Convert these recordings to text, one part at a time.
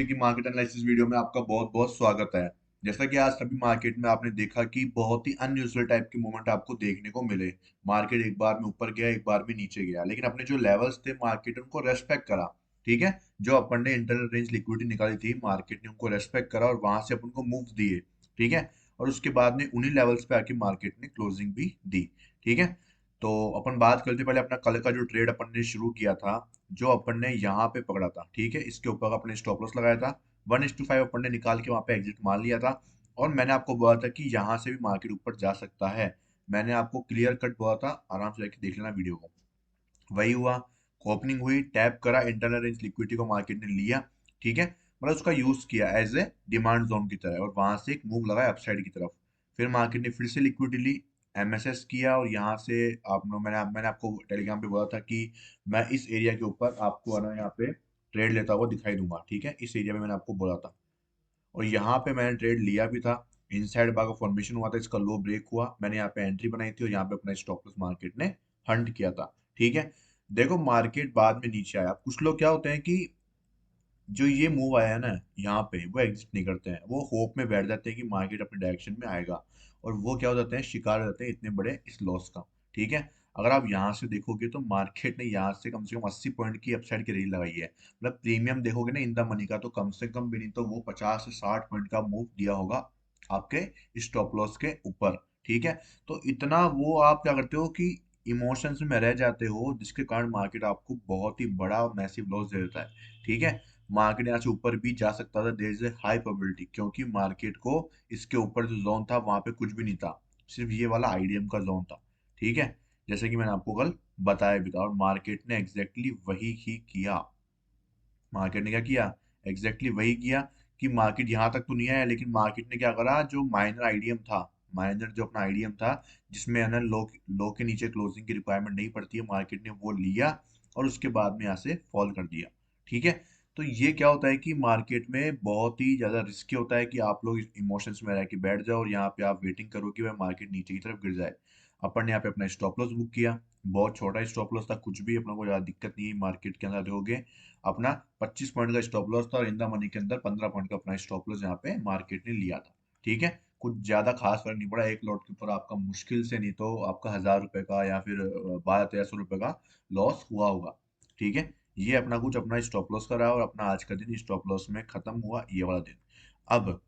की market analysis video में आपका बहुत बहुत स्वागत है। जैसा कि आज सभी मार्केट में आपने देखा कि बहुत ही अनयूजुअल टाइप के मूवमेंट आपको देखने को मिले। मार्केट एक बार में ऊपर गया, एक बार में नीचे गया, लेकिन अपने जो लेवल्स थे मार्केट ने उनको रेस्पेक्ट करा। ठीक है, जो अपन ने इंटरनल रेंज लिक्विडिटी निकाली थी मार्केट ने उनको रेस्पेक्ट करा और वहां से अपन को मूव दिए। ठीक है, और उसके बाद में उन्हीं लेवल्स पे आके मार्केट ने क्लोजिंग भी दी। ठीक है, तो अपन बात करते पहले अपना कल का जो ट्रेड अपन ने शुरू किया था, जो अपन ने यहाँ पे पकड़ा था। ठीक है, इसके ऊपर अपने स्टॉप लॉस लगाया था। 1:5 अपन ने निकाल के वहां पे एग्जिट मार लिया था। और मैंने आपको बोला था कि यहाँ से भी मार्केट ऊपर जा सकता है। मैंने आपको क्लियर कट बोला था, आराम से जाके देख लेना वीडियो को। वही हुआ, ओपनिंग हुई, टैप करा, इंटरनल रेंज लिक्विडिटी को मार्केट ने लिया। ठीक है, मतलब उसका यूज किया एज ए डिमांड जोन की तरह, और वहां से एक मूव लगाया अपसाइड की तरफ। फिर मार्केट ने फिर से लिक्विडिटी ली, एमएसएस किया, और यहाँ से मैंने आपको टेलीग्राम पे बोला था कि मैं इस एरिया के ऊपर आपको है ना यहाँ पे ट्रेड लेता हुआ दिखाई दूंगा। ठीक है, इस एरिया में मैंने आपको बोला था, और यहाँ पे मैंने ट्रेड लिया भी था। इनसाइड बार का फॉर्मेशन हुआ था, इसका लो ब्रेक हुआ, मैंने यहाँ पे एंट्री बनाई थी और यहाँ पे अपना स्टॉप लॉस मार्केट ने हंट किया था। ठीक है, देखो मार्केट बाद में नीचे आया। कुछ लोग क्या होते हैं कि जो ये मूव आया है ना यहाँ पे, वो एग्जिट नहीं करते हैं, वो होप में बैठ जाते हैं कि मार्केट अपने डायरेक्शन में आएगा, और वो क्या हो जाते हैं, शिकार हो जाते हैं इतने बड़े इस लॉस का। ठीक है, अगर आप यहाँ से देखोगे तो मार्केट ने यहाँ से कम 80 पॉइंट की अपसाइड की रेल लगाई है। मतलब प्रीमियम देखोगे ना इन द मनी का, तो कम से कम भी नहीं तो वो 50 से 60 पॉइंट का मूव दिया होगा आपके स्टॉप लॉस के ऊपर। ठीक है, तो इतना वो आप क्या करते हो कि इमोशंस में रह जाते हो, जिसके कारण मार्केट आपको बहुत ही बड़ा मैसिव लॉस दे देता है। ठीक है, मार्केट यहाँ से ऊपर भी जा सकता था, there is a high probability, क्योंकि मार्केट को इसके ऊपर जो जोन था वहां पे कुछ भी नहीं था, सिर्फ ये वाला आईडीएम का जोन था। ठीक है, जैसे कि मैंने आपको कल बताया भी था, और मार्केट ने एग्जैक्टली वही ही किया। मार्केट ने क्या किया, एग्जैक्टली वही किया कि मार्केट यहाँ तक तो नहीं आया, लेकिन मार्केट ने क्या करा, जो माइनर आईडीएम था, माइनर जो अपना आईडीएम था, जिसमें है ना लो के नीचे क्लोजिंग की रिक्वायरमेंट नहीं पड़ती है, मार्केट ने वो लिया और उसके बाद में यहाँ से फॉल कर दिया। ठीक है, तो ये क्या होता है कि मार्केट में बहुत ही ज्यादा रिस्की होता है कि आप लोग इमोशंस में रह के बैठ जाओ और यहाँ पे आप वेटिंग करो कि वह मार्केट नीचे की तरफ गिर जाए। अपन ने यहाँ पे अपना स्टॉप लॉस बुक किया, बहुत छोटा स्टॉप लॉस था, कुछ भी अपने को ज्यादा दिक्कत नहीं है मार्केट के अंदर देखोगे। अपना 25 पॉइंट का स्टॉप लॉस था, और इन द मनी के अंदर 15 पॉइंट का अपना स्टॉप लॉस यहाँ पे मार्केट ने लिया था। ठीक है, कुछ ज्यादा खास फर्क नहीं पड़ा, एक लॉट के ऊपर आपका मुश्किल से नहीं तो आपका 1000 रुपए का या फिर 1200-1300 रुपए का लॉस हुआ होगा। ठीक है, ये अपना कुछ अपना स्टॉप लॉस करा और अपना आज का दिन स्टॉप लॉस में खत्म हुआ, ये वाला दिन। अब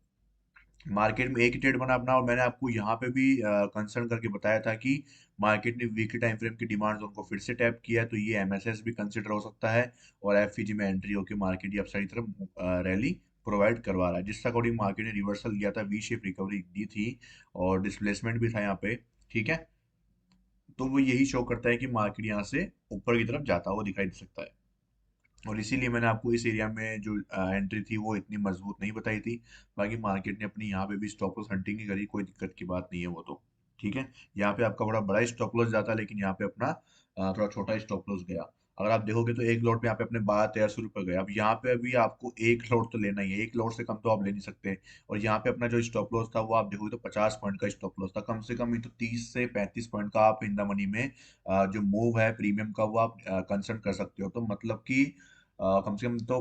मार्केट में एक ही ट्रेड बना अपना, और मैंने आपको यहाँ पे भी कंसर्न करके बताया था कि मार्केट ने वीकली टाइम फ्रेम की डिमांड जोन को फिर से टैप किया है, तो ये एमएसएस भी कंसिडर हो सकता है, और एफईजी में एंट्री होकर मार्केट ये अपसाइड की तरफ रैली प्रोवाइड करवा रहा है, जिस अकॉर्डिंग मार्केट ने रिवर्सल लिया था, वी शेप रिकवरी दी थी, और डिस्प्लेसमेंट भी था यहाँ पे। ठीक है, तो वो यही शो करता है कि मार्केट यहाँ से ऊपर की तरफ जाता हुआ दिखाई दे सकता है, और इसीलिए मैंने आपको इस एरिया में जो एंट्री थी वो इतनी मजबूत नहीं बताई थी। बाकी मार्केट ने अपनी यहाँ पे भी स्टॉप लॉस हंटिंग ही करी, कोई दिक्कत की बात नहीं है वो तो। ठीक है, यहाँ पे आपका बड़ा बड़ा स्टॉप लॉस जाता है, लेकिन यहाँ पे अपना थोड़ा छोटा स्टॉप लॉस गया। अगर आप देखोगे तो एक लॉट पे यहाँ पे अपने 1200-1300 रुपये गए। अब यहाँ पे अभी आपको एक लॉट तो लेना ही है, एक लॉट से कम तो आप ले नहीं सकते। और यहाँ पे अपना जो स्टॉप लॉस था वो आप देखोगे तो 50 पॉइंट का स्टॉप लॉस था, कम से कम ये तो 30 से 35 पॉइंट का आप इन द मनी में जो मूव है प्रीमियम का वो आप कंसर्न कर सकते हो। तो मतलब कि कम से कम तो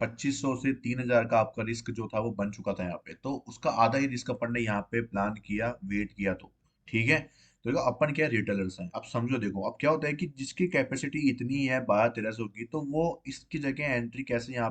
2500 से 3000 का आपका रिस्क जो था वो बन चुका था यहाँ पे, तो उसका आधा ही रिस्क अपन ने यहाँ पे प्लान किया, वेट किया। तो ठीक है, तो देखो अपन क्या रिटेलर्स हैं, अब समझो, देखो अब क्या होता है कि जिसकी कैपेसिटी इतनी है 1200-1300 की, तो वो इसकी जगह एंट्री कैसे यहाँ,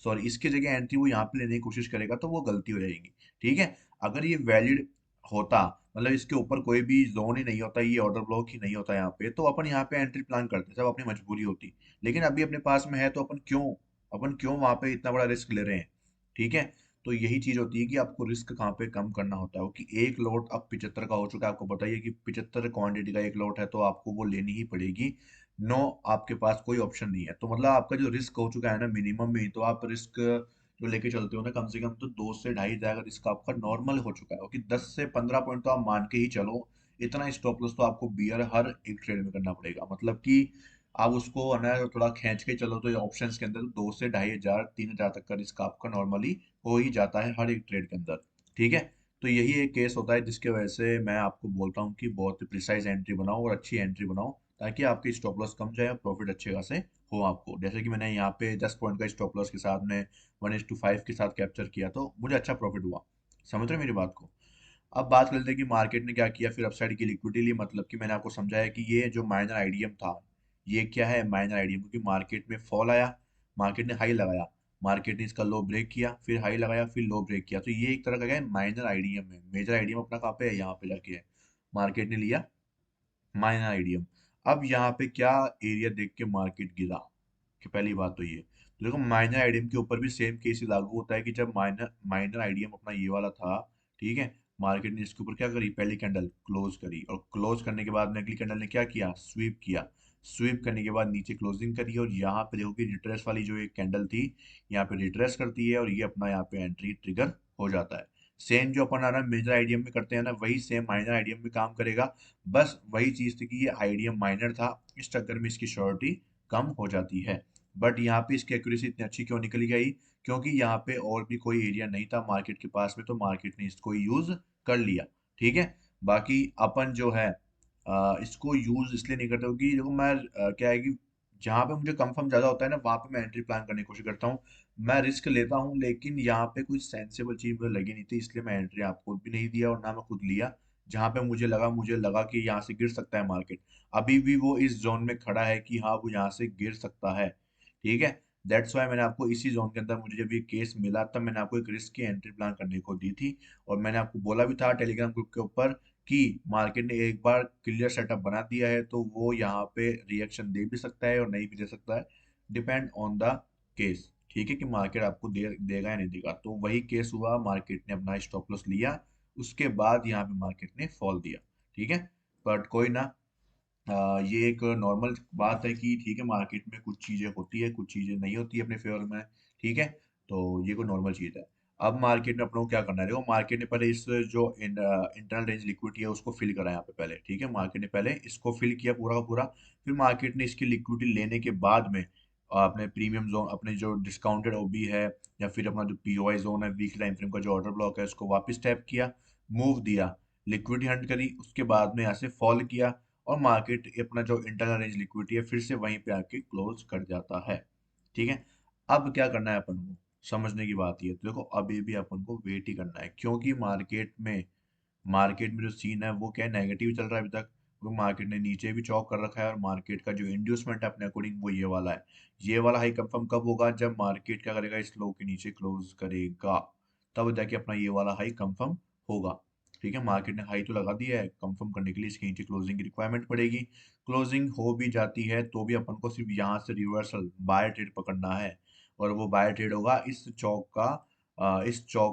सॉरी इसकी जगह एंट्री वो यहाँ पे लेने की कोशिश करेगा, तो वो गलती हो जाएगी। ठीक है, अगर ये वैलिड होता, मतलब इसके ऊपर कोई भी जोन ही नहीं होता, ये ऑर्डर ब्लॉक ही नहीं होता यहाँ पे, तो अपन यहाँ पे एंट्री प्लान करते, सब अपनी मजबूरी होती। लेकिन अभी अपने पास में है, तो अपन क्यों वहां पे इतना बड़ा रिस्क ले रहे हैं। ठीक है, तो यही चीज होती है कि आपको रिस्क कहाँ पे कम करना होता है, कि एक लॉट अब 75 का हो चुका है, आपको बताइए कि 75 क्वांटिटी का एक लॉट है, तो आपको वो लेनी ही पड़ेगी। नो, आपके पास कोई ऑप्शन नहीं है, तो मतलब आपका जो रिस्क हो चुका है ना मिनिमम में, तो आप रिस्क जो लेके चलते हो ना, कम से कम तो 2 से 2.5 हजार का रिस्क आपका नॉर्मल हो चुका है, कि 10 से 15 पॉइंट तो आप मान के ही चलो। इतना स्टॉप लॉस तो आपको बियर हर एक ट्रेड में करना पड़ेगा, मतलब कि आप उसको है ना थोड़ा खींच के चलो, तो ये ऑप्शंस के अंदर 2 से 2.5 हजार 3 हजार तक का रिस्क आपका नॉर्मली हो ही जाता है हर एक ट्रेड के अंदर। ठीक है, तो यही एक केस होता है जिसके वजह से मैं आपको बोलता हूँ कि बहुत प्रिसाइज एंट्री बनाओ और अच्छी एंट्री बनाओ, ताकि आपके स्टॉप लॉस कम जाए और प्रॉफिट अच्छे खासे हो आपको। जैसे कि मैंने यहाँ पे 10 पॉइंट का स्टॉप लॉस के साथ में 1:5 के साथ कैप्चर किया तो मुझे अच्छा प्रॉफिट हुआ। समझ रहे हैं मेरी बात को? अब बात कर लेते हैं कि मार्केट ने क्या किया फिर अपसाइड की लिक्विडिटी ली। मतलब कि मैंने आपको समझाया कि ये जो माइनर आईडीएम था, ये क्या है माइनर आईडीएम, क्योंकि मार्केट में फॉल आया, मार्केट ने हाई लगाया, मार्केट ने इसका लो ब्रेक किया, फिर हाई लगाया, फिर लो ब्रेक किया, तो ये एक तरह का क्या है माइनर आईडीएम है। मेजर आईडीएम अपना कहाँ पे है, यहाँ पे जाके है। मार्केट ने लिया माइनर आईडीएम। अब यहाँ पे क्या एरिया देख के मार्केट गिरा, कि पहली बात तो ये तो देखो माइनर आईडीएम के ऊपर भी सेम केस ही लागू होता है कि जब माइनर माइनर आईडीएम अपना ये वाला था, ठीक है, मार्केट ने इसके ऊपर क्या करी, पहली कैंडल क्लोज करी, और क्लोज करने के बाद में अगली कैंडल ने क्या किया, स्वीप किया। स्वीप करने के बाद नीचे क्लोजिंग करी, और यहाँ पे देखो कि रिट्रेस वाली जो एक कैंडल थी, यहाँ पे रिट्रेस करती है और ये अपना यहाँ पे एंट्री ट्रिगर हो जाता है। सेम जो अपन आना मेजर आईडीएम में करते हैं ना, वही सेम माइनर आईडीएम में काम करेगा। बस वही चीज थी कि ये आईडीएम माइनर था, इस चक्कर में इसकी श्योरिटी कम हो जाती है। बट यहाँ पे इसकी एक्यूरेसी इतनी अच्छी क्यों निकली गई, क्योंकि यहाँ पे और भी कोई एरिया नहीं था मार्केट के पास में, तो मार्केट ने इसको यूज कर लिया। ठीक है। बाकी अपन जो है इसको यूज इसलिए नहीं करते क्योंकि देखो मैं क्या है कि जहाँ पे मुझे कंफर्म ज्यादा होता है ना, वहां पे मैं एंट्री प्लान करने की कोशिश करता हूँ। मैं रिस्क लेता हूँ, लेकिन यहाँ पे कोई सेंसेबल चीज मुझे लगी नहीं थी, इसलिए मैं एंट्री आपको भी नहीं दिया और ना मैं खुद लिया। जहाँ पे मुझे लगा कि यहाँ से गिर सकता है मार्केट, अभी भी वो इस जोन में खड़ा है कि हाँ वो यहाँ से गिर सकता है। ठीक है। दैट्स वाई मैंने आपको इसी जोन के अंदर, मुझे जब ये केस मिला तब मैंने आपको एक रिस्क की एंट्री प्लान करने को दी थी। और मैंने आपको बोला भी था टेलीग्राम ग्रुप के ऊपर कि मार्केट ने एक बार क्लियर सेटअप बना दिया है तो वो यहाँ पे रिएक्शन दे भी सकता है और नहीं भी दे सकता है, डिपेंड ऑन द केस। ठीक है, कि मार्केट आपको देगा या नहीं देगा। तो वही केस हुआ, मार्केट ने अपना स्टॉप लॉस लिया, उसके बाद यहाँ पे मार्केट ने फॉल दिया। ठीक है। बट कोई ना, ये एक नॉर्मल बात है कि ठीक है मार्केट में कुछ चीजें होती है, कुछ चीजें नहीं होती है अपने फेवर में। ठीक है। तो ये कोई नॉर्मल चीज है। अब मार्केट ने अपने को क्या करना है, देखो मार्केट ने पहले इस जो इंटरनल रेंज लिक्विडिटी है उसको फिल करा यहाँ पे पहले। ठीक है, मार्केट ने पहले इसको फिल किया पूरा का पूरा। फिर मार्केट ने इसकी लिक्विडिटी लेने के बाद में अपने प्रीमियम जोन, अपने जो डिस्काउंटेड ओबी है, या फिर अपना जो पीओआई जोन है, वीकली टाइम फ्रेम का जो ऑर्डर ब्लॉक है, उसको वापस टैप किया, मूव दिया, लिक्विडिटी हंट करी, उसके बाद में यहाँ से फॉल किया, और मार्केट अपना जो इंटरनल रेंज लिक्विडिटी है फिर से वहीं पे आके क्लोज कर जाता है। ठीक है। अब क्या करना है अपन को, समझने की बात ये तो देखो, अभी भी अपन को वेट ही करना है, क्योंकि मार्केट में जो सीन है वो क्या है, नेगेटिव चल रहा है अभी तक। वो मार्केट ने नीचे भी चौक कर रखा है, और मार्केट का जो इंड्यूसमेंट है अपने अकॉर्डिंग वो ये वाला है। ये वाला हाई कंफर्म कब होगा, जब मार्केट क्या करेगा, इस लो के नीचे क्लोज करेगा, तब जाके अपना ये वाला हाई कंफर्म होगा। ठीक है, मार्केट ने हाई तो लगा दिया है, कंफर्म करने के लिए इसके नीचे क्लोजिंग की रिक्वायरमेंट पड़ेगी। क्लोजिंग हो भी जाती है तो भी अपन को सिर्फ यहाँ से रिवर्सल बाय ट्रेड पकड़ना है, और वो बाय ट्रेड होगा इस चौक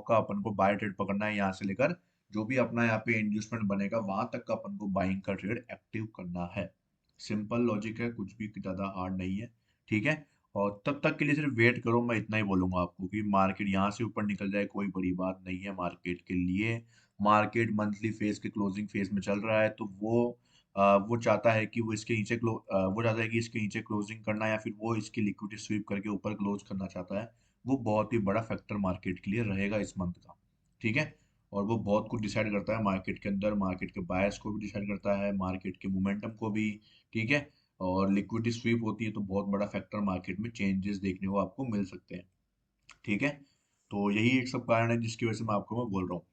का अपन को बाय ट्रेड पकड़ना है, यहाँ से लेकर जो भी अपना यहाँ पे इंड्यूसमेंट बनेगा वहां तक का अपन को बाइंग का ट्रेड एक्टिव करना है। सिंपल लॉजिक है, कुछ भी ज्यादा हार्ड नहीं है। ठीक है। और तब तक के लिए सिर्फ वेट करो, मैं इतना ही बोलूंगा आपको कि मार्केट यहाँ से ऊपर निकल जाए कोई बड़ी बात नहीं है मार्केट के लिए। मार्केट मंथली फेज के क्लोजिंग फेज में चल रहा है, तो वो चाहता है कि वो चाहता है कि इसके नीचे क्लोजिंग करना, या फिर वो इसकी लिक्विडिटी स्वीप करके ऊपर क्लोज करना चाहता है। वो बहुत ही बड़ा फैक्टर मार्केट के लिए रहेगा इस मंथ का। ठीक है। और वो बहुत कुछ डिसाइड करता है मार्केट के अंदर, मार्केट के बायर्स को भी डिसाइड करता है, मार्केट के मोमेंटम को भी। ठीक है। और लिक्विडिटी स्वीप होती है तो बहुत बड़ा फैक्टर मार्केट में चेंजेस देखने को आपको मिल सकते हैं। ठीक है। तो यही एक सब कारण है जिसकी वजह से मैं बोल रहा हूँ।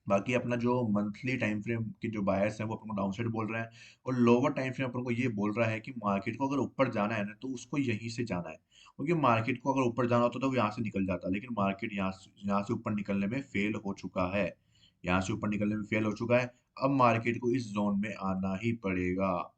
बाकी अपना जो मंथली टाइम फ्रेम के जो बायर्स हैं वो अपन को डाउनसाइड बोल रहे हैं, और लोअर टाइम फ्रेम अपन को ये बोल रहा है कि मार्केट को अगर ऊपर जाना है ना तो उसको यहीं से जाना है, क्योंकि मार्केट को अगर ऊपर जाना होता तो वो यहाँ से निकल जाता, लेकिन मार्केट यहाँ से ऊपर निकलने में फेल हो चुका है। यहाँ से ऊपर निकलने में फेल हो चुका है। अब मार्केट को इस जोन में आना ही पड़ेगा,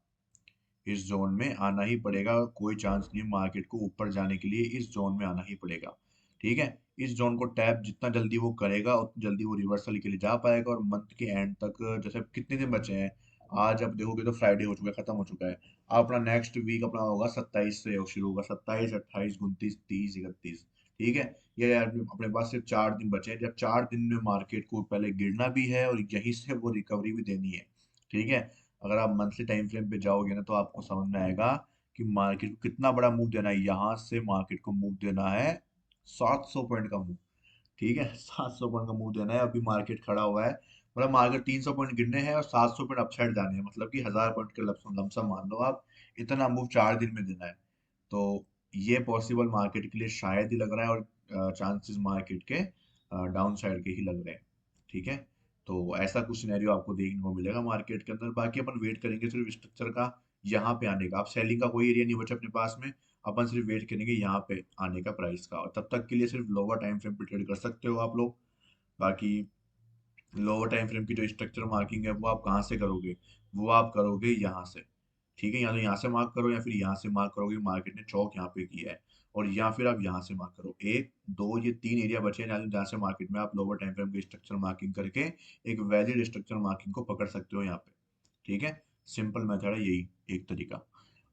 इस जोन में आना ही पड़ेगा, कोई चांस नहीं मार्केट को ऊपर जाने के लिए, इस जोन में आना ही पड़ेगा। ठीक है। इस जोन को टैप जितना जल्दी वो करेगा उतनी जल्दी वो रिवर्सल के लिए जा पाएगा, और मंथ के एंड तक जैसे कितने दिन बचे हैं, आज आप देखोगे तो फ्राइडे हो चुका है, खत्म हो चुका है। अब अपना नेक्स्ट वीक अपना होगा 27 से शुरू होगा, 27, 28, 29, 30, 31। ठीक है। ये यार अपने पास सिर्फ 4 दिन बचे हैं, जब 4 दिन में मार्केट को पहले गिरना भी है और यहीं से वो रिकवरी भी देनी है। ठीक है। अगर आप मंथली टाइम फ्रेम पे जाओगे ना तो आपको समझ में आएगा कि मार्केट को कितना बड़ा मूव देना है, यहाँ से मार्केट को मूव देना है 700 पॉइंट का मूव। ठीक है, 700 पॉइंट का मूव देना है। अभी मार्केट खड़ा हुआ है, मतलब मार्केट 300 पॉइंट गिरने हैं और 700 पॉइंट अपसाइड जाने हैं, मतलब कि 1000 पॉइंट के लमसम मान लो आप। इतना मूव 4 दिन में देना है। तो ये पॉसिबल मार्केट के लिए शायद ही लग रहा है, और चांसेस मार्केट के डाउन साइड के ही लग रहे हैं। ठीक है, तो ऐसा कुछ सिनेरियो आपको देखने को मिलेगा मार्केट के अंदर। बाकी अपन वेट करेंगे सिर्फ स्ट्रक्चर का यहाँ पे आने का। अब सेलिंग का कोई एरिया नहीं बचा अपने पास में, अपन सिर्फ वेट करेंगे यहाँ पे आने का प्राइस का, और तब तक के लिए सिर्फ लोअर टाइम फ्रेम पे ट्रेड कर सकते हो आप लोग। बाकी लोअर टाइम फ्रेम की जो स्ट्रक्चर मार्किंग है वो आप कहाँ से करोगे? वो आप करोगे यहाँ से। ठीक है, या तो यहाँ से मार्क करो या फिर यहाँ से मार्क करोगे, मार्केट ने चौक यहाँ पे किया है। और या फिर आप यहाँ से मार्क करो, एक दो ये तीन एरिया बचे हैं जहाँ जहाँ से मार्केट में आप लोअर टाइम फ्रेम की स्ट्रक्चर मार्किंग करके एक वैलिड स्ट्रक्चर मार्किंग को पकड़ सकते हो यहाँ पे। ठीक है, सिंपल मेथड है यही, एक तरीका।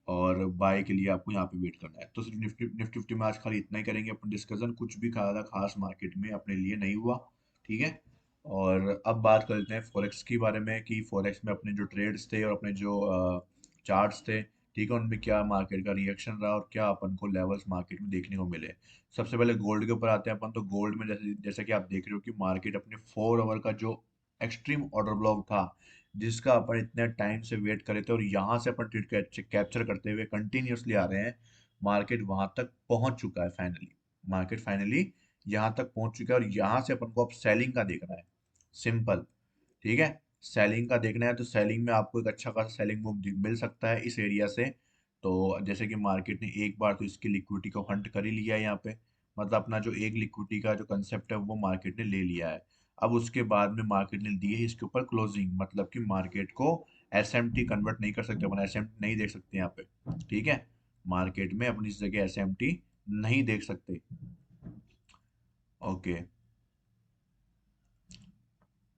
और बाय के लिए आपको यहाँ पे वेट करना है। तो सिर्फ निफ्टी निफ्टी फिफ्टी में आज खाली इतना ही करेंगे अपन डिस्कशन, कुछ भी ज़्यादा खास मार्केट में अपने लिए नहीं हुआ। ठीक है, और अब बात कर लेते हैं फॉरेक्स के बारे में, कि फॉरेक्स में अपने जो ट्रेड्स थे और अपने जो चार्ट्स थे, ठीक है, उनमें क्या मार्केट का रिएक्शन रहा और क्या अपन को लेवल्स मार्केट में देखने को मिले। सबसे पहले गोल्ड के ऊपर आते हैं अपन। तो गोल्ड में जैसे जैसे कि आप देख रहे हो कि मार्केट अपने 4 आवर का जो एक्सट्रीम ऑर्डर ब्लॉक था, जिसका अपन इतने टाइम से वेट करे थे और यहाँ से अपन ट्रेड कैप्चर करते हुए कंटिन्यूअसली आ रहे हैं, मार्केट वहां तक पहुंच चुका है फाइनली। मार्केट फाइनली यहाँ तक पहुंच चुका है, और यहाँ से अपन को अब सेलिंग का देखना है। सिंपल। ठीक है, सेलिंग का देखना है तो सेलिंग में आपको एक अच्छा खासा सेलिंग मूव मिल सकता है इस एरिया से। तो जैसे कि मार्केट ने एक बार तो इसकी लिक्विडिटी को हंट कर ही लिया है यहाँ पे, मतलब अपना जो एक लिक्विडिटी का जो कंसेप्ट है वो मार्केट ने ले लिया है। अब उसके बाद में मार्केट ने दी है इसके ऊपर क्लोजिंग, मतलब कि मार्केट को एसएमटी कन्वर्ट नहीं कर सकते अपन, एसएमटी नहीं देख सकते यहाँ पे। ठीक है, मार्केट में अपनी इस जगह एसएमटी नहीं देख सकते। ओके,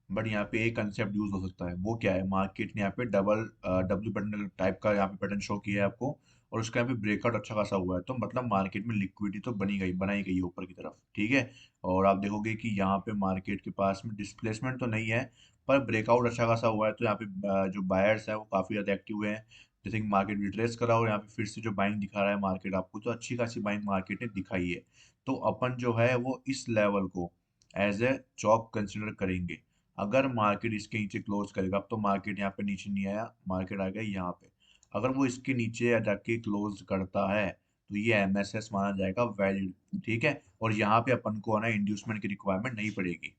बट यहाँ पे एक कंसेप्ट यूज हो सकता है, वो क्या है, मार्केट ने यहाँ पे डबल डब्ल्यू पैटर्न टाइप का यहाँ पे पैटर्न शो किया है आपको, और उसका यहाँ पे ब्रेकआउट अच्छा खासा हुआ है, तो मतलब मार्केट में लिक्विडिटी तो बनाई गई है ऊपर की तरफ। ठीक है, और आप देखोगे कि यहाँ पे मार्केट के पास में डिस्प्लेसमेंट तो नहीं है, पर ब्रेकआउट अच्छा खासा हुआ है। तो यहाँ पे जो बायर्स है वो काफी ज्यादा एक्टिव हुए हैं। जैसे कि मार्केट रिट्रेस करा और यहाँ पे फिर से जो बाइंग दिखा रहा है मार्केट आपको, तो अच्छी खासी बाइंग मार्केट ने दिखाई है। तो अपन जो है वो इस लेवल को एज ए चौक कंसिडर करेंगे। अगर मार्केट इसके नीचे क्लोज करेगा, अब तो मार्केट यहाँ पे नीचे नहीं आया, मार्केट आ गया यहाँ पे, अगर वो इसके नीचे आ जाके क्लोज करता है तो ये एमएसएस माना जाएगा वैलिड। ठीक है, और यहाँ पे अपन को है ना इंड्यूसमेंट की रिक्वायरमेंट नहीं पड़ेगी।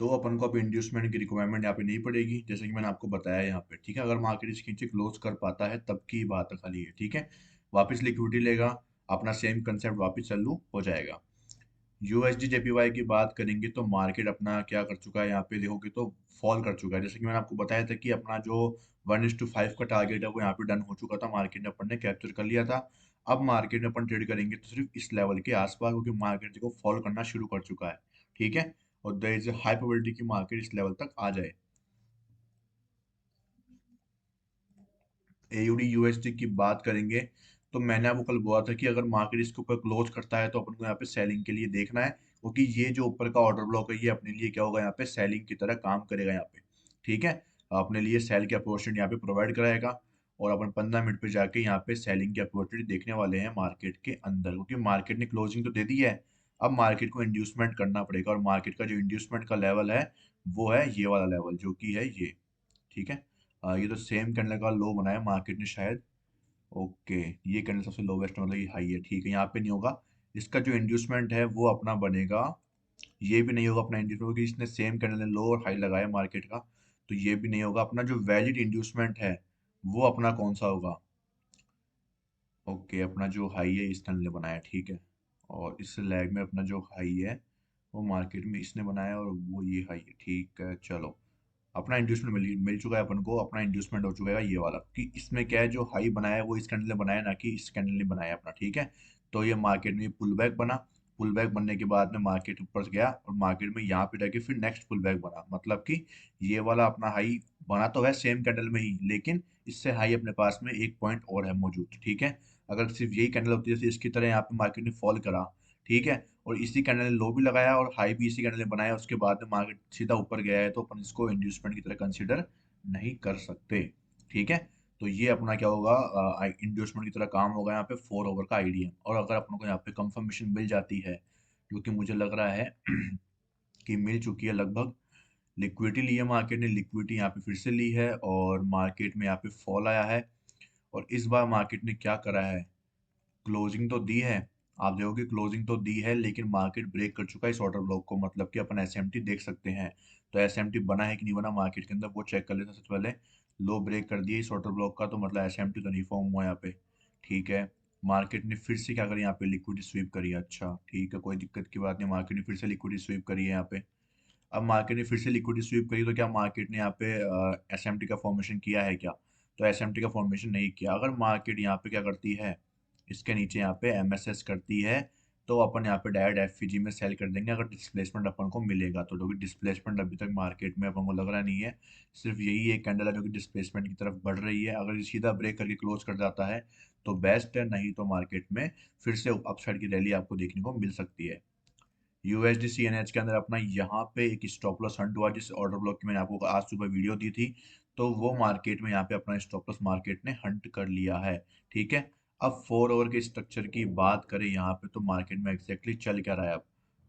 तो अपन को अब इंड्यूसमेंट की रिक्वायरमेंट यहाँ पे नहीं पड़ेगी, जैसे कि मैंने आपको बताया यहाँ पे। ठीक है, अगर मार्केट इसके नीचे क्लोज कर पाता है तब की बात है खाली है। ठीक है, वापस लिक्विडिटी लेगा, अपना सेम कंसेप्ट वापस चालू हो जाएगा। यूएसडी जेपीवाई की बात करेंगे तो मार्केट अपना क्या कर चुका है, यहाँ पे देखोगे तो फॉल कर चुका है। जैसे कि मैंने आपको बताया था कि अपना जो 1:5 का टारगेट है वो यहाँ पे डन हो चुका था, मार्केट ने अपन ने कैप्चर कर लिया था। अब मार्केट में अपन ट्रेड करेंगे तो सिर्फ इस लेवल के आसपास, क्योंकि मार्केट देखो फॉल करना शुरू कर चुका है। ठीक है, और देयर इज हाई प्रोबेबिलिटी कि मार्केट इस लेवल तक आ जाए। एयूडी यूएसडी की बात करेंगे तो मैंने आपको कल बोला था कि अगर मार्केट इसके ऊपर क्लोज करता है तो अपन को यहाँ पे सेलिंग के लिए देखना है, क्योंकि ये जो ऊपर का ऑर्डर ब्लॉक है ये अपने लिए क्या होगा, यहाँ पे सेलिंग की तरह काम करेगा यहाँ पे। ठीक है, अपने लिए सेल की अपॉर्चुनिटी यहाँ पे प्रोवाइड कराएगा, और अपन 15 मिनट पे जाके यहाँ पे सेलिंग की अपॉर्चुनिटी देखने वाले हैं मार्केट के अंदर, क्योंकि मार्केट ने क्लोजिंग तो दे दी है। अब मार्केट को इंड्यूसमेंट करना पड़ेगा, और मार्केट का जो इंड्यूसमेंट का लेवल है वो है ये वाला लेवल जो कि है ये। ठीक है, ये तो सेम कैंडल का लो बनाया मार्केट ने शायद। ओके, ये कैंडल सबसे लोवेस्ट मतलब ये हाई है। ठीक है, यहाँ पे नहीं होगा, इसका जो इंड्यूसमेंट है वो अपना बनेगा, ये भी नहीं होगा अपना इंड्यूसमेंट, क्योंकि इसने सेम कैंडल ने लो और हाई लगाया मार्केट का। तो ये भी नहीं होगा। अपना जो वैलिड इंड्यूसमेंट है वो अपना कौन सा होगा? ओके, अपना जो हाई है इस कैंडल ने बनाया। ठीक है, और इस लैग में अपना जो हाई है वो मार्केट में इसने बनाया, और वो ये हाई है। ठीक है, चलो, अपना इंड्यूसमेंट मिल चुका है अपन को, अपना इंड्यूसमेंट हो चुका है ये वाला, कि इसमें क्या है, जो हाई बनाया है वो इस कैंडल ने बनाया, ना कि इस कैंडल ने बनाया अपना। ठीक है, तो ये मार्केट में पुल बैक बना, पुल बैक बनने के बाद में मार्केट ऊपर गया, और मार्केट में यहाँ पे जाके फिर नेक्स्ट पुल बैक बना, मतलब कि ये वाला अपना हाई बना तो है सेम कैंडल में ही, लेकिन इससे हाई अपने पास में एक पॉइंट और है मौजूद। ठीक है, अगर सिर्फ यही कैंडल होती है जैसे इसकी तरह यहाँ पे मार्केट ने फॉल करा, ठीक है, और इसी कैंडल ने लो भी लगाया और हाई भी इसी कैंडल ने बनाया, उसके बाद में मार्केट सीधा ऊपर गया है, तो अपन इसको इंड्यूसमेंट की तरह कंसीडर नहीं कर सकते। ठीक है, तो ये अपना क्या होगा, इंड्यूसमेंट की तरह काम होगा यहाँ पे 4 ओवर का आईडीएम। और अगर अपन को यहाँ पे कंफर्मेशन मिल जाती है, जो कि मुझे लग रहा है की मिल चुकी है लगभग। लिक्विडिटी ली है मार्केट ने, लिक्विडिटी यहाँ पे फिर से ली है और मार्केट में यहाँ पे फॉल आया है। और इस बार मार्केट ने क्या करा है, क्लोजिंग तो दी है, आप देखोगे क्लोजिंग तो दी है, लेकिन मार्केट ब्रेक कर चुका है इस ऑर्डर ब्लॉक को, मतलब कि अपन एसएमटी देख सकते हैं। तो एसएमटी बना है कि नहीं बना मार्केट के अंदर वो चेक कर लेते हैं सबसे पहले। लो ब्रेक कर दिया इस ऑर्डर ब्लॉक का, तो मतलब एसएमटी तो नहीं फॉर्म हुआ यहाँ पे। ठीक है, मार्केट ने फिर से क्या करी यहाँ पे, लिक्विडिटी स्वीप करी है। अच्छा ठीक है, कोई दिक्कत की बात नहीं, मार्केट ने फिर से लिक्विडिटी स्वीप करी है यहाँ पे। अब मार्केट ने फिर से लिक्विडिटी स्वीप करी, तो क्या मार्केट ने यहाँ पे एसएमटी का फॉर्मेशन किया है क्या? तो एसएमटी का फॉर्मेशन नहीं किया। अगर मार्केट यहाँ पे क्या करती है, इसके नीचे यहाँ पे एमएसएस करती है, तो अपन यहाँ पे डायरेक्ट एफवीजी में सेल कर देंगे अगर डिस्प्लेसमेंट अपन को मिलेगा तो। क्योंकि डिस्प्लेसमेंट अभी तक मार्केट में अपन को लग रहा नहीं है, सिर्फ यही एक कैंडल है जो कि डिस्प्लेसमेंट की तरफ बढ़ रही है। अगर ये सीधा ब्रेक करके क्लोज कर जाता है तो बेस्ट है, नहीं तो मार्केट में फिर से अपसाइड की रैली आपको देखने को मिल सकती है। यूएसडी सीएनएच के अंदर अपना यहाँ पे एक स्टॉप लॉस हंट हुआ, जिस ऑर्डर ब्लॉक की मैंने आपको आज सुबह वीडियो दी थी, तो वो मार्केट में यहाँ पे अपना स्टॉप लॉस मार्केट ने हंट कर लिया है। ठीक है, अब 4 आवर के स्ट्रक्चर की बात करें यहाँ पे, तो मार्केट में एग्जैक्टली चल क्या रहा है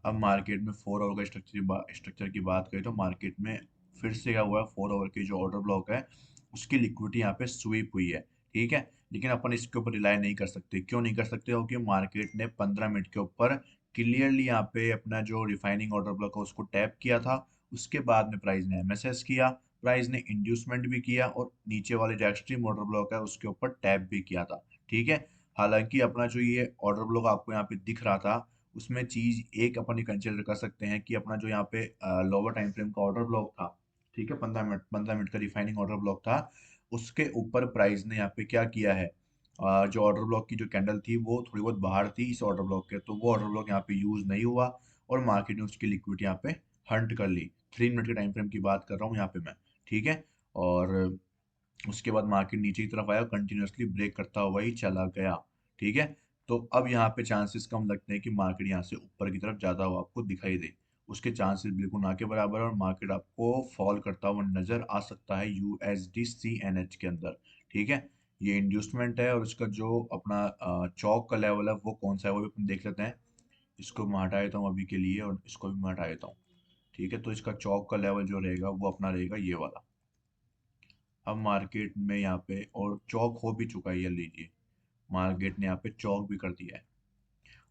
अब मार्केट में 4 आवर का स्ट्रक्चर की बात करें तो मार्केट में फिर से क्या हुआ है, 4 आवर की जो ऑर्डर ब्लॉक है उसकी लिक्विडिटी यहाँ पे स्वीप हुई है। ठीक है, लेकिन अपन इसके ऊपर रिलाई नहीं कर सकते। क्यों नहीं कर सकते? क्योंकि मार्केट ने 15 मिनट के ऊपर क्लियरली यहाँ पे अपना जो रिफाइनिंग ऑर्डर ब्लॉक है उसको टैप किया था। उसके बाद में प्राइस ने एमएसएस किया, प्राइस ने इंड्यूसमेंट भी किया और नीचे वाले जो एक्सट्रीम ऑर्डर ब्लॉक है उसके ऊपर टैप भी किया था। ठीक है, हालांकि अपना जो ये ऑर्डर ब्लॉक आपको यहाँ पे दिख रहा था, उसमें चीज एक अपन कंसिडर कर सकते हैं कि अपना जो यहाँ पे लोअर टाइम फ्रेम का ऑर्डर ब्लॉक था, ठीक है, 15 मिनट का रिफाइनिंग ऑर्डर ब्लॉक था, उसके ऊपर प्राइस ने यहाँ पे क्या किया है, जो ऑर्डर ब्लॉक की जो कैंडल थी वो थोड़ी बहुत बाहर थी इस ऑर्डर ब्लॉक के, तो वो ऑर्डर ब्लॉक यहाँ पे यूज नहीं हुआ और मार्केट ने उसकी लिक्विडिटी यहाँ पे हंट कर ली। 3 मिनट के टाइम फ्रेम की बात कर रहा हूँ यहाँ पे मैं। ठीक है, और उसके बाद मार्केट नीचे की तरफ आया, कंटिन्यूअसली ब्रेक करता हुआ ही चला गया। ठीक है, तो अब यहाँ पे चांसेस कम लगते हैं कि मार्केट यहाँ से ऊपर की तरफ जाता हुआ आपको दिखाई दे। उसके चांसेस बिल्कुल ना के बराबर है और मार्केट आपको फॉल करता हुआ नजर आ सकता है यूएसडी सीएनएच के अंदर। ठीक है, ये इंड्यूसमेंट है और इसका जो अपना चौक का लेवल है वो कौन सा है वो भी अपन देख लेते हैं। इसको मैं हटा देता हूँ अभी के लिए और इसको भी मैं हटा देता हूँ। ठीक है, तो इसका चौक का लेवल जो रहेगा वो अपना रहेगा ये वाला। अब मार्केट में यहाँ पे और चौक हो भी चुका है, ये लीजिए, मार्केट ने यहाँ पे चौक भी कर दिया है।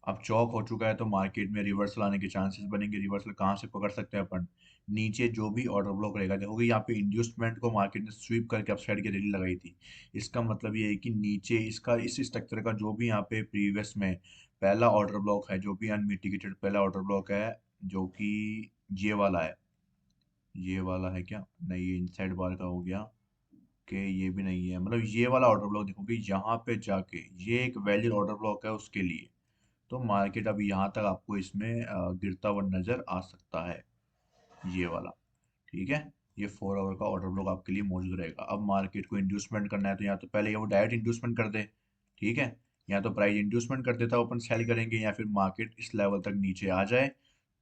अब चौक हो चुका है तो मार्केट में रिवर्सल आने के चांसेस बनेंगे। रिवर्सल कहाँ से पकड़ सकते हैं अपन, नीचे जो भी ऑर्डर ब्लॉक रहेगा। देखोगे यहाँ पे इंड्यूसमेंट को मार्केट ने स्वीप करके अपसाइड की रैली लगाई थी। इसका मतलब ये है कि नीचे इसका इस स्ट्रक्चर का जो भी यहाँ पे प्रीवियस में पहला ऑर्डर ब्लॉक है, जो भी अनमिटिगेटेड पहला ऑर्डर ब्लॉक है, जो कि ये वाला है, ये वाला है क्या, नहीं ये इनसाइड बार का हो गया कि ये भी नहीं है, मतलब ये वाला ऑर्डर ब्लॉक देखोगे यहाँ पे जाके ये एक वैलिड ऑर्डर ब्लॉक है उसके लिए। तो मार्केट अभी यहाँ तक आपको इसमें गिरता हुआ नजर आ सकता है, ये वाला। ठीक है, ये 4 आवर का ऑर्डर ब्लॉक आपके लिए मौजूद रहेगा। अब मार्केट को इंड्यूसमेंट करना है तो या तो पहले ये वो डायरेक्ट इंड्यूसमेंट कर दे, ठीक है, या तो प्राइस इंड्यूसमेंट कर देता अपन सेल करेंगे, या फिर मार्केट इस लेवल तक नीचे आ जाए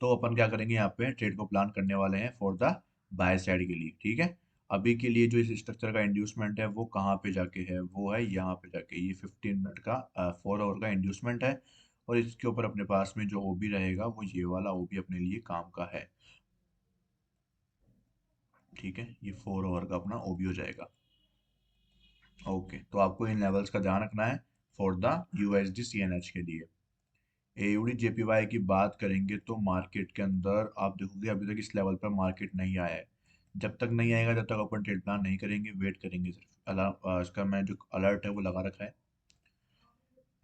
तो अपन क्या करेंगे, यहाँ पे ट्रेड को प्लान करने वाले हैं फॉर द बाय साइड के लिए। ठीक है, अभी के लिए जो इस स्ट्रक्चर का इंड्यूसमेंट है वो कहाँ पे जाके है, वो है यहाँ पे जाके, ये 15 मिनट का 4 आवर का इंड्यूसमेंट है और इसके ऊपर अपने पास में जो ओबी रहेगा वो ये वाला ओबी अपने लिए काम का है। ठीक है, ये 4 आवर का अपना ओबी हो जाएगा। ओके, तो आपको इन लेवल्स का ध्यान रखना है फॉर द यूएसडी सीएनएच के लिए। एयूडी जेपीवाई की बात करेंगे तो मार्केट के अंदर आप देखोगे अभी तक इस लेवल पर मार्केट नहीं आया है। जब तक नहीं आएगा तब तक अपन ट्रेड प्लान नहीं करेंगे, वेट करेंगे सिर्फ। अलार्म इसका मैं जो अलर्ट है वो लगा रखा है।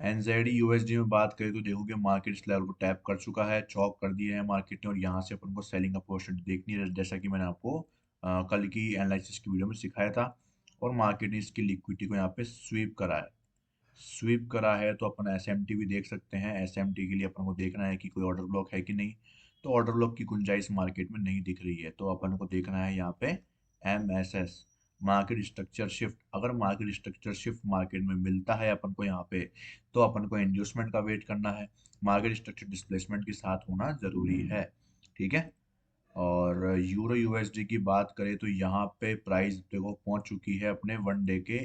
एनजेडी यूएसडी में बात करें तो देखोगे मार्केट इस लेवल को टैप कर चुका है, चौक कर दिया है मार्केट ने और यहाँ से अपन को सेलिंग अपॉर्चुनिटी देखनी है, जैसा कि मैंने आपको कल की एनालिसिस की वीडियो में सिखाया था। और मार्केट ने इसकी लिक्विडिटी को यहाँ पे स्वीप करा है। स्वीप करा है तो अपन एसएमटी भी देख सकते हैं। एसएमटी के लिए अपन को देखना है कि कोई ऑर्डर ब्लॉक है कि नहीं, तो ऑर्डर ब्लॉक की गुंजाइश मार्केट में नहीं दिख रही है, तो अपन को देखना है यहाँ पे एमएसएस, मार्केट स्ट्रक्चर शिफ्ट। अगर मार्केट स्ट्रक्चर शिफ्ट मार्केट में मिलता है अपन को यहाँ पे, तो अपन को इंड्यूसमेंट का वेट करना है। मार्केट स्ट्रक्चर डिस्प्लेसमेंट के साथ होना जरूरी है। ठीक है, और यूरो यूएसडी की बात करें तो यहाँ पे प्राइस देखो पहुंच चुकी है अपने 1 डे के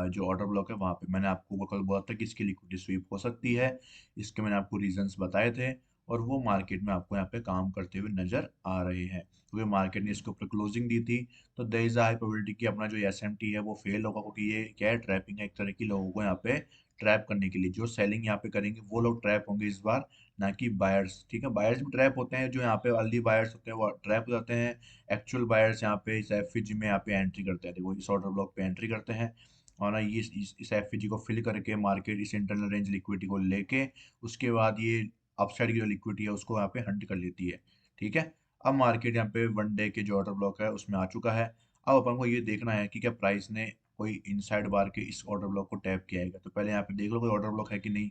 जो ऑर्डर ब्लॉक है वहां पे। मैंने आपको कल बोला था कि इसकी लिक्विडिटी स्वीप हो सकती है, इसके मैंने आपको रीजंस बताए थे और वो मार्केट में आपको यहाँ पे काम करते हुए नजर आ रहे हैं, क्योंकि मार्केट ने इसके ऊपर क्लोजिंग दी थी। तो देयर इज हाई प्रोबेबिलिटी कि अपना जो एसएमटी है वो फेल होगा, क्योंकि ये क्या है, ट्रैपिंग है एक तरह की, लोगों को यहाँ पे ट्रैप करने के लिए। जो सेलिंग यहाँ पे करेंगे वो लोग ट्रैप होंगे इस बार, ना कि बायर्स। ठीक है, बायर्स भी ट्रैप होते हैं, जो यहाँ पे अर्ली बायर्स होते हैं वो ट्रैप हो जाते हैं। एक्चुअल बायर्स यहाँ पे इस एफईजी में यहाँ पे एंट्री करते हैं, देखो इस ऑर्डर ब्लॉक पे एंट्री करते हैं, और ना ये इस एफईजी को फिल करके मार्केट इस इंटरनल रेंज लिक्विडिटी को लेके उसके बाद ये अपसाइड की जो लिक्विडिटी है उसको यहाँ पे हंट कर लेती है। ठीक है, अब मार्केट यहाँ पे वन डे के जो ऑर्डर ब्लॉक है उसमें आ चुका है। अब अपन को ये देखना है कि क्या प्राइस ने कोई इनसाइड बार के इस ऑर्डर ब्लॉक को टैप किया है क्या। तो पहले यहाँ पे देख लो कोई ऑर्डर ब्लॉक है कि नहीं।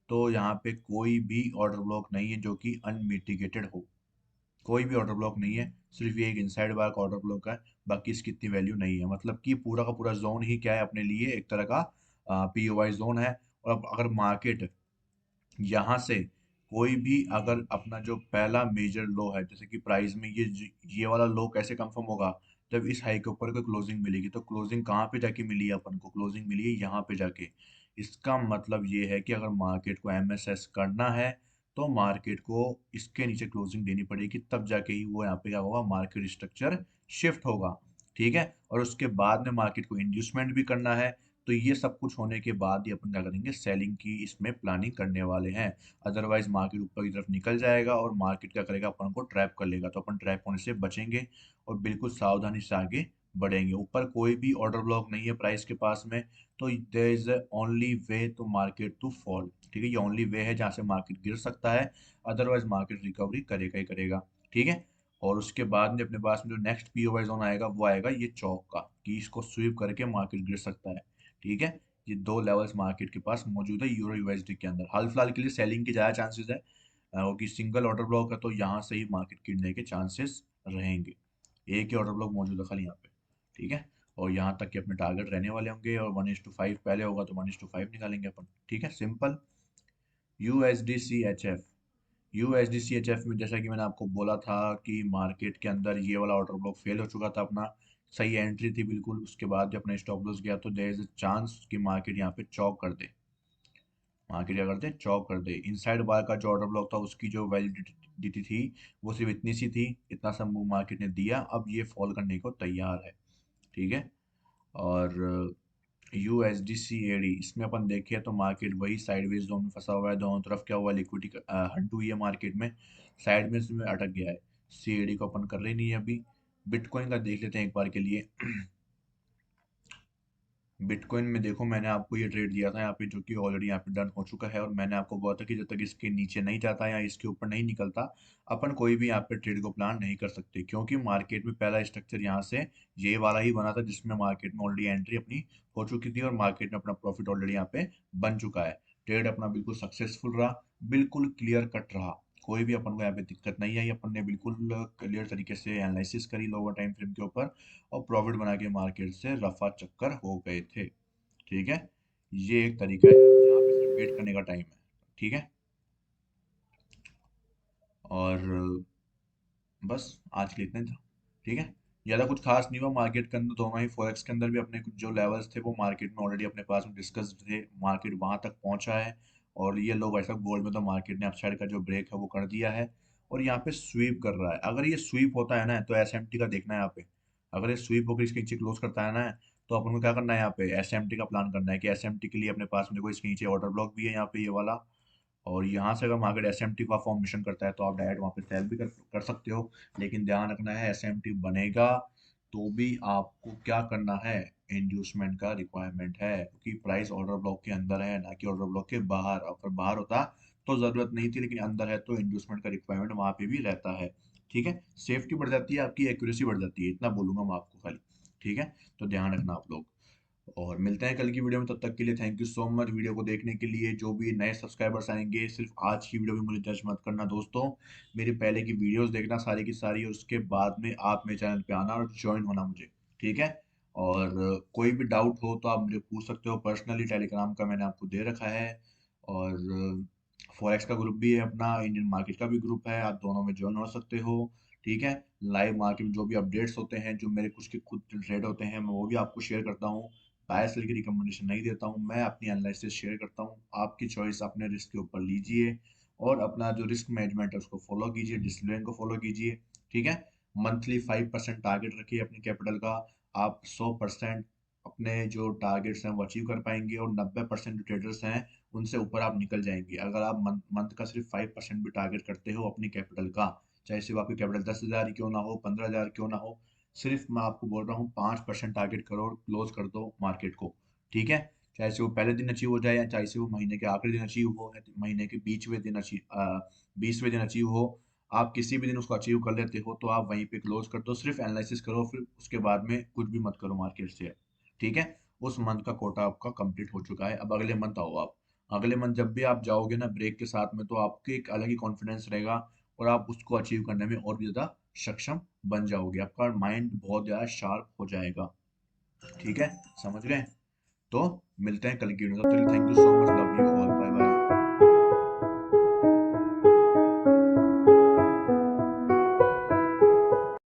तो यहाँ पे कोई भी ऑर्डर ब्लॉक नहीं है जो कि अनमिटिगेटेड हो, कोई भी ऑर्डर ब्लॉक नहीं है, सिर्फ ये एक इनसाइड बार का ऑर्डर ब्लॉक है, बाकी इसकी इतनी वैल्यू नहीं है। मतलब कि पूरा का पूरा जोन ही क्या है, अपने लिए एक तरह का पीओवाई जोन है। और अब अगर मार्केट यहाँ से कोई भी अगर अपना जो पहला मेजर लो है, जैसे कि प्राइस में ये वाला लो कैसे कंफर्म होगा, जब इस हाई के ऊपर कोई क्लोजिंग मिलेगी। तो क्लोजिंग कहाँ पे जाके मिली है अपन को, क्लोजिंग मिली है यहाँ पे जाके। इसका मतलब ये है कि अगर मार्केट को एमएसएस करना है तो मार्केट को इसके नीचे क्लोजिंग देनी पड़ेगी, तब जाके ही वो यहाँ पे क्या होगा, मार्केट स्ट्रक्चर शिफ्ट होगा। ठीक है, और उसके बाद में मार्केट को इंड्यूसमेंट भी करना है। तो ये सब कुछ होने के बाद ही अपन क्या करेंगे, सेलिंग की इसमें प्लानिंग करने वाले हैं। अदरवाइज मार्केट ऊपर की तरफ निकल जाएगा और मार्केट क्या करेगा, अपन को ट्रैप कर लेगा। तो अपन ट्रैप होने से बचेंगे और बिल्कुल सावधानी से आगे बढ़ेंगे। ऊपर कोई भी ऑर्डर ब्लॉक नहीं है प्राइस के पास में, तो there is only way to market to fall. ठीक है, ये ओनली वे है जहाँ से मार्केट गिर सकता है, अदरवाइज मार्केट रिकवरी करेगा ही करेगा। ठीक है, और उसके बाद में अपने पास में जो नेक्स्ट पीओवाई जोन आएगा वो आएगा ये चौक का, कि इसको स्वीप करके मार्केट गिर सकता है। ठीक है, ये दो लेवल्स मार्केट के पास मौजूद है यूरो यूएसडी के अंदर। हाल फिलहाल के लिए सेलिंग के ज़्यादा चांसेस है, क्योंकि सिंगल ऑर्डर ब्लॉक है, तो यहाँ से ही मार्केट गिरने के चांसेस रहेंगे। एक ही ऑर्डर ब्लॉक मौजूद है खाली यहाँ पे। ठीक है, और यहाँ तक कि अपने टारगेट रहने वाले होंगे, और 1:5 पहले होगा तो 1:5 निकालेंगे अपन। ठीक है, सिंपल। USDCHF, USDCHF में जैसा कि मैंने आपको बोला था कि मार्केट के अंदर ये वाला ऑर्डर ब्लॉक फेल हो चुका था अपना, सही एंट्री थी बिल्कुल, उसके बाद जब अपना स्टॉप लॉस गया तो देयर इज अ चांस कि मार्केट यहाँ पे चौक कर दे। मार्केट क्या करते हैं, चौक कर दे। इनसाइड बार का जो ऑर्डर ब्लॉक था उसकी जो वैलिडिटी थी वो सिर्फ इतनी सी थी, इतना सा मूव मार्केट ने दिया, अब ये फॉल करने को तैयार है। ठीक है, और USDCAD इसमें अपन देखें तो मार्केट वही साइडवेज जोन में फंसा हुआ है, दोनों तरफ क्या हुआ, लिक्विडिटी हंट हुई है मार्केट में, साइड में इसमें अटक गया है। CAD को अपन कर रहे नहीं है अभी। बिटकॉइन का देख लेते हैं एक बार के लिए। बिटकॉइन में देखो, मैंने आपको ये ट्रेड दिया था यहाँ पे, जो कि ऑलरेडी यहाँ पे डन हो चुका है, और मैंने आपको बोला था कि जब तक इसके नीचे नहीं जाता या इसके ऊपर नहीं निकलता, अपन कोई भी यहाँ पे ट्रेड को प्लान नहीं कर सकते, क्योंकि मार्केट में पहला स्ट्रक्चर यहाँ से ये वाला ही बना था, जिसमें मार्केट में ऑलरेडी एंट्री अपनी हो चुकी थी और मार्केट में अपना प्रॉफिट ऑलरेडी यहाँ पे बन चुका है। ट्रेड अपना बिल्कुल सक्सेसफुल रहा, बिल्कुल क्लियर कट रहा, कोई भी अपन को यहाँ पे दिक्कत नहीं आई। अपन ने बिल्कुल क्लियर तरीके से एनालिसिस करी लोअर टाइम फ्रेम के ऊपर, और प्रॉफिट बना के मार्केट से रफा चक्कर हो गए थे। ठीक है, ये एक तरीका है जहाँ पे सिर्फ वेट करने का टाइम है। ठीक है, और बस आज के लिए इतना ही था। ठीक है, ज़्यादा कुछ खास नहीं हुआ मार्केट के अंदर, दोनों ही फॉरेक्स के अंदर भी अपने कुछ जो लेवल्स थे वो मार्केट में ऑलरेडी अपने पास में डिस्कस थे, मार्केट वहां तक पहुंचा है। और ये लोग ऐसा गोल्ड में तो मार्केट ने अपसाइड का जो ब्रेक है वो कर दिया है, और यहाँ पे स्वीप कर रहा है। अगर ये स्वीप होता है ना तो एसएमटी का देखना है यहाँ पे, अगर ये स्वीप होकर इसके नीचे क्लोज करता है ना, तो अपन को क्या करना है, यहाँ पे एसएमटी का प्लान करना है कि एसएमटी के लिए अपने पास में देखो इसके नीचे ऑर्डर ब्लॉक भी है यहाँ पे ये वाला, और यहाँ से अगर मार्केट एसएमटी का फॉर्मेशन करता है तो आप डायरेक्ट वहाँ पे सेल भी कर सकते हो। लेकिन ध्यान रखना है, एसएमटी बनेगा तो भी आपको क्या करना है, इंड्यूसमेंट का रिक्वायरमेंट है, क्योंकि प्राइस ऑर्डर ब्लॉक के अंदर है ना कि ऑर्डर ब्लॉक के बाहर। अगर बाहर होता तो ज़रूरत नहीं थी, लेकिन अंदर है तो इंड्यूसमेंट का रिक्वायरमेंट वहाँ पे भी रहता है। ठीक है, सेफ्टी बढ़ जाती है, आपकी एक्यूरेसी बढ़ जाती है, इतना बोलूंगा मैं आपको खाली। ठीक है, तो ध्यान रखना आप लोग, और मिलते हैं कल की वीडियो में। तब तक के लिए thank you so much video को देखने के लिए। जो भी नए सब्सक्राइबर्स आएंगे, सिर्फ आज की वीडियो में मुझे जज मत करना दोस्तों, मेरे पहले की वीडियोस देखना सारी की सारी, और उसके बाद में आप मेरे चैनल पे आना और ज्वाइन होना मुझे। ठीक है, और कोई भी डाउट हो तो आप मुझे पूछ सकते हो पर्सनली, टेलीग्राम का मैंने आपको दे रखा है, और फॉरेक्स का ग्रुप भी है अपना, इंडियन मार्केट का भी ग्रुप है, आप दोनों में ज्वाइन हो सकते हो। ठीक है, लाइव मार्केट में जो भी अपडेट्स होते हैं, जो मेरे कुछ के खुद ट्रेड होते हैं, मैं वो भी आपको शेयर करता हूँ। बायस की रिकमेंडेशन नहीं देता हूँ, मैं अपनी एनालिसिस शेयर करता हूँ, आपकी चॉइस अपने रिस्क के ऊपर लीजिए। और अपना जो रिस्क मैनेजमेंट है उसको फॉलो कीजिए, डिसिप्लिन को फॉलो कीजिए। ठीक है। मंथली 5% टारगेट रखिए अपनी कैपिटल का। आप 100% अपने जो टारगेट्स हैं वो अचीव कर पाएंगे, और 90% जो ट्रेडर्स हैं उनसे ऊपर आप निकल जाएंगे। अगर आप मंथ मंथ का सिर्फ 5% भी टारगेट करते हो अपनी कैपिटल का, चाहे सिर्फ आपकी कैपिटल 10,000 क्यों ना हो, 15,000 क्यों ना हो, सिर्फ मैं आपको बोल रहा हूँ 5% टारगेट करो और क्लोज कर दो मार्केट को। ठीक है। चाहे से वो पहले दिन अचीव हो जाए, या चाहे से वो महीने के आखिरी दिन अचीव हो, या महीने के बीचवें दिन अचीव 20वें दिन अचीव हो, आप किसी भी दिन उसको अचीव कर लेते हो तो आप वहीं पे क्लोज कर दो। सिर्फ एनालिसिस करो, फिर उसके बाद में कुछ भी मत करो मार्केट से। ठीक है। उस मंथ का कोटा आपका कंप्लीट हो चुका है, अब अगले मंथ आओ आप। अगले मंथ जब भी आप जाओगे ना ब्रेक के साथ में, तो आपके एक अलग ही कॉन्फिडेंस रहेगा, और आप उसको अचीव करने में और भी ज़्यादा सक्षम बन जाओगे। आपका माइंड बहुत ज़्यादा शार्प हो जाएगा। ठीक है। समझ गए? तो मिलते हैं कल की वीडियो में। तब तक thank you so much, love you all.